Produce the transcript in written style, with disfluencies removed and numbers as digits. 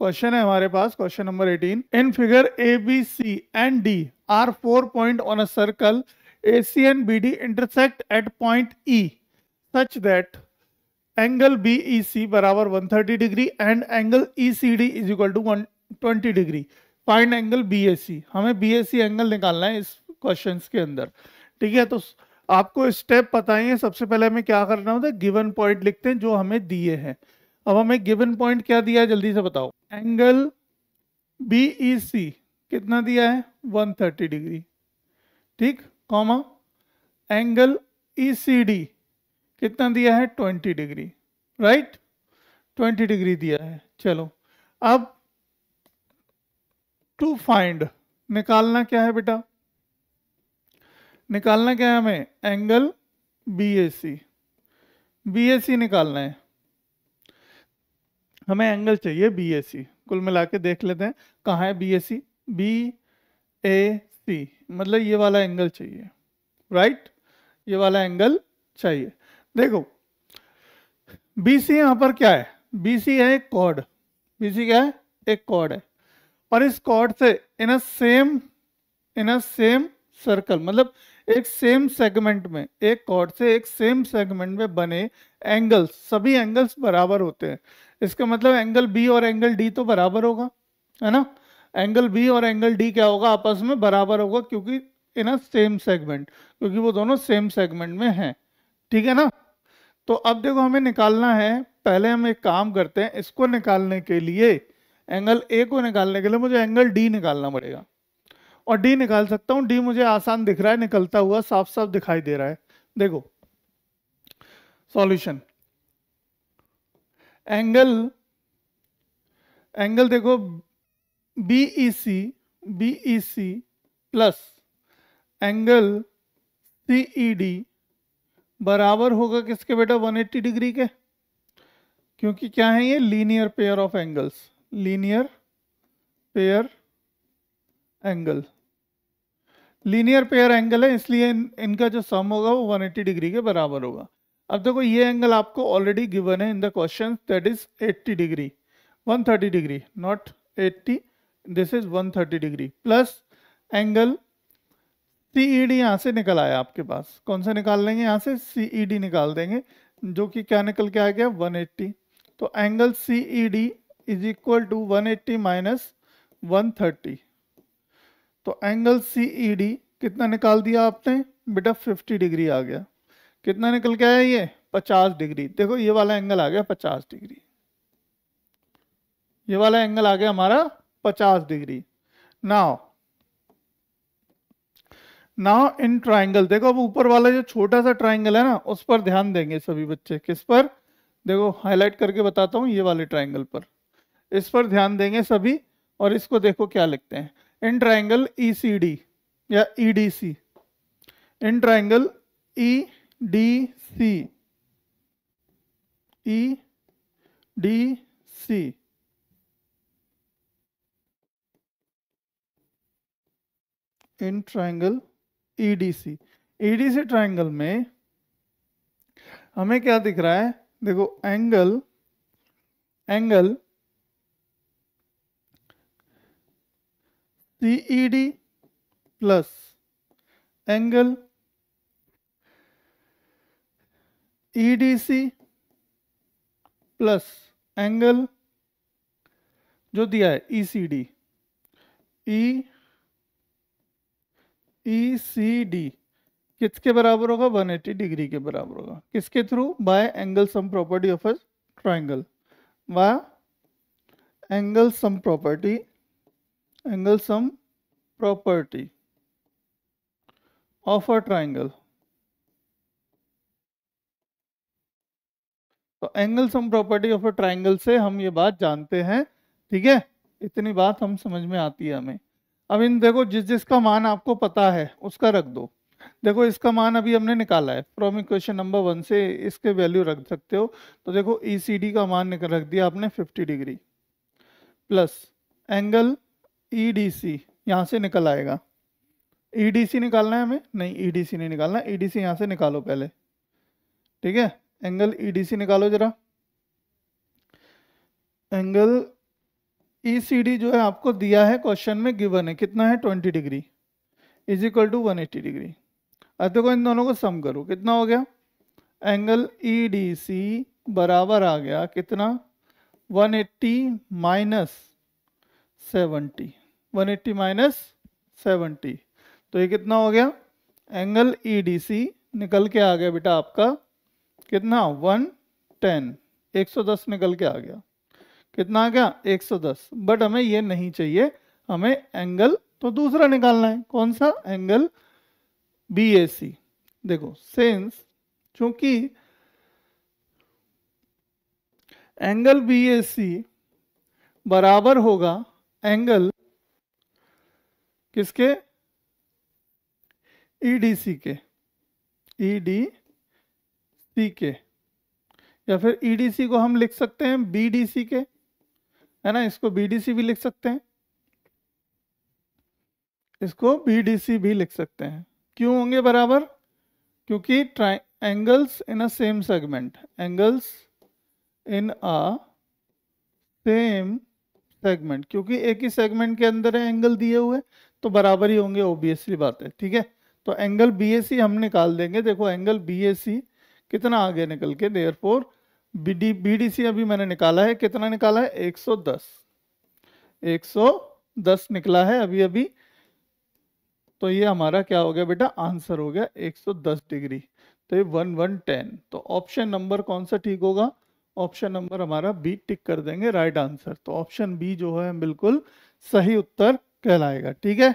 Question है हमारे पास, question number 18। In figure A B C and D are 4 point on a circle A C and B D intersect at point E such that angle B E C बराबर 130 degree and angle E C D is equal to 120 degree. Find angle B A C. हमें B A C angle निकालना है इस question के अंदर। ठीक है, तो आपको स्टेप पता ही है। सबसे पहले हमें क्या करना होता है, गिवन पॉइंट लिखते हैं जो हमें दिए हैं। अब हमें गिवन पॉइंट क्या दिया है, जल्दी से बताओ। एंगल बी ई सी कितना दिया है, 130 डिग्री। ठीक, comma angle E C D कितना दिया है, 20 डिग्री। राइट, 20 डिग्री दिया है। चलो, अब टू फाइंड, निकालना क्या है बेटा, निकालना क्या है हमें, angle B A C. B A सी निकालना है हमें, एंगल चाहिए बी ए सी। कुल मिला के देख लेते हैं कहाँ है B A C. B A सी मतलब ये वाला एंगल चाहिए। राइट, ये वाला एंगल चाहिए। देखो बी सी यहाँ पर क्या है, बी सी है एक कॉर्ड। बी सी क्या है, एक कॉर्ड है। और इस कॉर्ड से इन अ सेम सर्कल, मतलब एक सेम सेगमेंट में, एक कॉर्ड से एक सेम सेगमेंट में बने एंगल्स, सभी एंगल्स बराबर होते हैं। इसका मतलब एंगल बी और एंगल डी तो बराबर होगा, है ना। एंगल बी और एंगल डी क्या होगा, आपस में बराबर होगा, क्योंकि इन अ सेम सेगमेंट, क्योंकि वो दोनों सेम सेगमेंट में हैं। ठीक है ना। तो अब देखो हमें निकालना है, पहले हम एक काम करते हैं, इसको निकालने के लिए, एंगल ए को निकालने के लिए मुझे एंगल डी निकालना पड़ेगा। और डी निकाल सकता हूं, डी मुझे आसान दिख रहा है, निकलता हुआ साफ साफ दिखाई दे रहा है। देखो सॉल्यूशन, एंगल देखो BE C plus angle CED बराबर होगा किसके बेटा, 180 डिग्री के। क्योंकि क्या है ये, linear pair of angles, linear pair angle, linear pair angle है, इसलिए इनका जो सम होगा वो 180 डिग्री के बराबर होगा। अब देखो ये एंगल आपको ऑलरेडी गिवन है in the question, that is 80 degree, 130 degree, not 80, this is 130 degree plus angle CED यहाँ से निकल आया आपके पास। कौन सा निकाल लेंगे, यहाँ से सीईडी निकाल देंगे, जो कि क्या निकल के आ गया, 180। तो angle CED is equal to 180 minus 130। तो एंगल सीईडी कितना निकाल दिया आपने बेटा, 50 डिग्री आ गया। कितना निकल के आया ये, 50 डिग्री। देखो ये वाला एंगल आ गया 50 डिग्री, ये वाला एंगल आ गया हमारा 50 डिग्री। नाउ इन ट्राइंगल, देखो अब ऊपर वाला जो छोटा सा ट्राइंगल है ना, उस पर ध्यान देंगे सभी बच्चे। किस पर, देखो हाईलाइट करके बताता हूँ, ये वाले ट्राइंगल पर, इस पर ध्यान देंगे सभी। और इसको देखो क्या लिखते हैं, इन ट्राइंगल ईसीडी या EDC, in triangle EDC, EDC in triangle EDC, EDC triangle में हमें क्या दिख रहा है, देखो angle CED plus angle EDC plus angle जो दिया है ईसीडी, ईसीडी किसके बराबर होगा, 180 डिग्री के बराबर होगा। किसके through, by angle sum property of a triangle, by angle sum property, angle sum property of a triangle. तो angle sum property of a triangle से हम ये बात जानते हैं। ठीक है, इतनी बात हम समझ में आती है हमें। अब इन देखो जिसका मान आपको पता है उसका रख दो। देखो इसका मान अभी हमने निकाला है फ्रॉम इक्वेशन नंबर 1 से, इसके वैल्यू रख सकते हो। तो देखो ईसीडी का मान रख दिया आपने 50 डिग्री प्लस एंगल ईडीसी यहाँ से निकल आएगा। ईडीसी निकालना है हमें, नहीं ईडीसी नहीं निकालना, ईडीसी यहाँ से निकालो पहले। ठीक है, एंगल ईडीसी निकालो जरा, एंगल ECD जो है आपको दिया है क्वेश्चन में, गिवन है कितना है 20 degree is equal to 180 degree. अब देखो इन दोनों को सम करो, कितना हो गया, एंगल EDC बराबर आ गया कितना 180 माइनस 70, 180 माइनस 70, तो ये कितना हो गया, एंगल EDC निकल के आ गया बेटा आपका कितना 110, 110 निकल के आ गया, कितना आ गया 110। बट हमें ये नहीं चाहिए, हमें एंगल तो दूसरा निकालना है, कौन सा, एंगल BAC। देखो सिंस चूंकि एंगल BAC बराबर होगा एंगल किसके, EDC के, EDC के, या फिर EDC को हम लिख सकते हैं BDC के, है ना, इसको BDC भी लिख सकते हैं, इसको BDC भी लिख सकते हैं। क्यों होंगे बराबर, क्योंकि angles in a same segment, angles in a same segment, क्योंकि एक ही सेगमेंट के अंदर है एंगल दिए हुए तो बराबर ही होंगे, ऑब्वियसली बात है, ठीक है। तो एंगल BAC हम निकाल देंगे, देखो एंगल BAC कितना आगे निकल के, देयरफॉर BDC अभी मैंने निकाला है, कितना निकाला है 110, 110 निकला है अभी अभी, तो ये हमारा क्या हो गया बेटा, आंसर हो गया 110 डिग्री, तो ये 1110। तो ऑप्शन नंबर कौन सा ठीक होगा, ऑप्शन नंबर हमारा बी टिक कर देंगे, राइट आंसर। तो ऑप्शन बी जो है बिल्कुल सही उत्तर कहलाएगा, ठीक है।